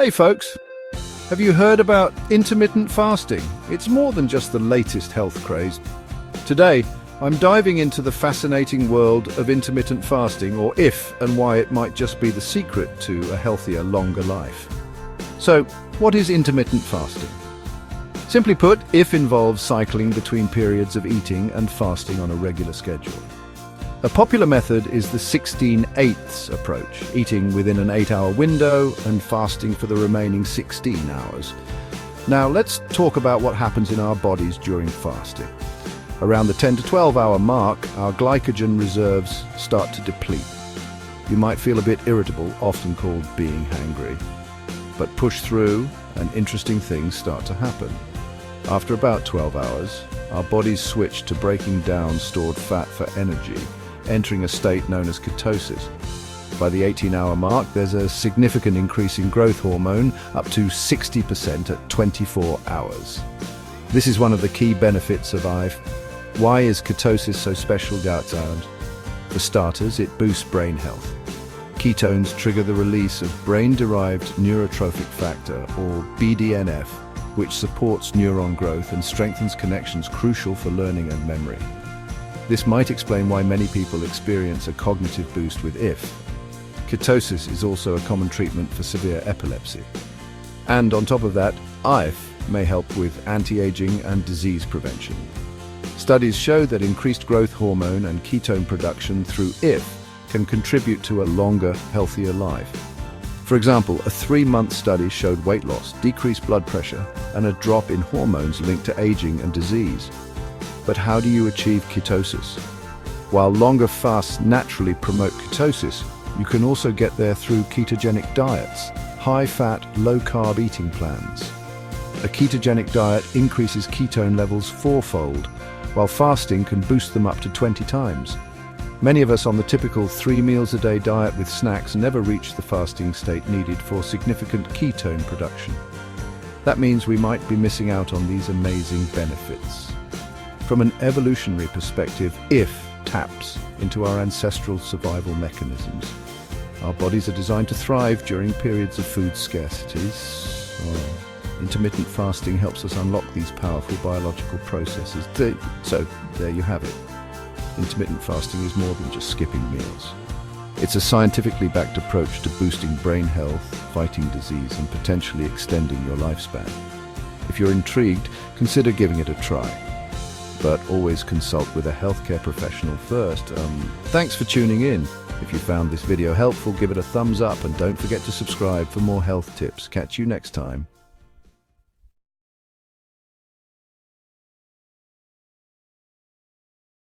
Hey folks, have you heard about intermittent fasting? It's more than just the latest health craze. Today, I'm diving into the fascinating world of intermittent fasting, or IF, and why it might just be the secret to a healthier, longer life. So, what is intermittent fasting? Simply put, IF involves cycling between periods of eating and fasting on a regular schedule. A popular method is the 16/8 approach, eating within an 8-hour window and fasting for the remaining 16 hours. Now let's talk about what happens in our bodies during fasting. Around the 10 to 12 hour mark, our glycogen reserves start to deplete. You might feel a bit irritable, often called being hangry. But push through and interesting things start to happen. After about 12 hours, our bodies switch to breaking down stored fat for energy, entering a state known as ketosis. By the 18-hour mark, there's a significant increase in growth hormone, up to 60% at 24 hours. This is one of the key benefits of IF. Why is ketosis so special, doubts around? For starters, it boosts brain health. Ketones trigger the release of brain-derived neurotrophic factor, or BDNF, which supports neuron growth and strengthens connections crucial for learning and memory. This might explain why many people experience a cognitive boost with IF. Ketosis is also a common treatment for severe epilepsy. And on top of that, IF may help with anti-aging and disease prevention. Studies show that increased growth hormone and ketone production through IF can contribute to a longer, healthier life. For example, a 3-month study showed weight loss, decreased blood pressure, and a drop in hormones linked to aging and disease. But how do you achieve ketosis? While longer fasts naturally promote ketosis, you can also get there through ketogenic diets, high-fat, low-carb eating plans. A ketogenic diet increases ketone levels 4-fold, while fasting can boost them up to 20 times. Many of us on the typical 3 meals a day diet with snacks never reach the fasting state needed for significant ketone production. That means we might be missing out on these amazing benefits. From an evolutionary perspective, IF taps into our ancestral survival mechanisms. Our bodies are designed to thrive during periods of food scarcities. Intermittent fasting helps us unlock these powerful biological processes. So there you have it. Intermittent fasting is more than just skipping meals. It's a scientifically backed approach to boosting brain health, fighting disease, and potentially extending your lifespan. If you're intrigued, consider giving it a try. But always consult with a healthcare professional first. Thanks for tuning in. If you found this video helpful, give it a thumbs up and don't forget to subscribe for more health tips. Catch you next time.